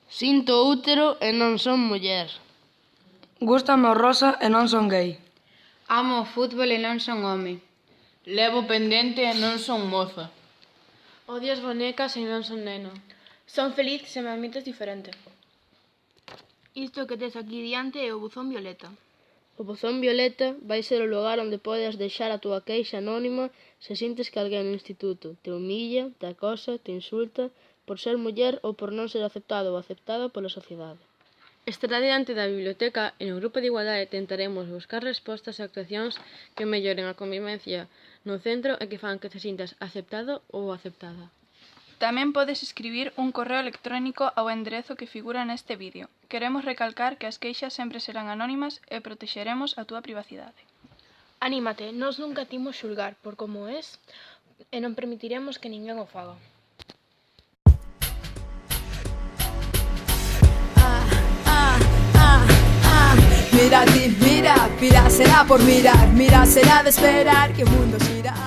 Sinto útero e non son muller. Gústame o rosa e non son gay. Amo o fútbol e non son home. Levo pendente e non son moza. Odio as bonecas e non son neno. Son feliz se me admites diferente. Isto que tes aquí diante é o buzón violeta. O buzón violeta vai ser o lugar onde podes deixar a túa queixa anónima se sintes que alguén no instituto te humilla, te acosa, te insulta por ser muller ou por non ser aceptado ou aceptada pola sociedade. Estará diante da biblioteca e no grupo de igualdade tentaremos buscar respostas e actuacións que melloren a convivencia no centro e que fan que te sintas aceptado ou aceptada. Tamén podes escribir un correo electrónico ao enderezo que figura neste vídeo. Queremos recalcar que as queixas sempre serán anónimas e protexeremos a túa privacidade. Anímate, nós nunca timos xulgar por como és e non permitiremos que ninguén o faga. Mira, será por mirar, mira, será de esperar que o mundo xira.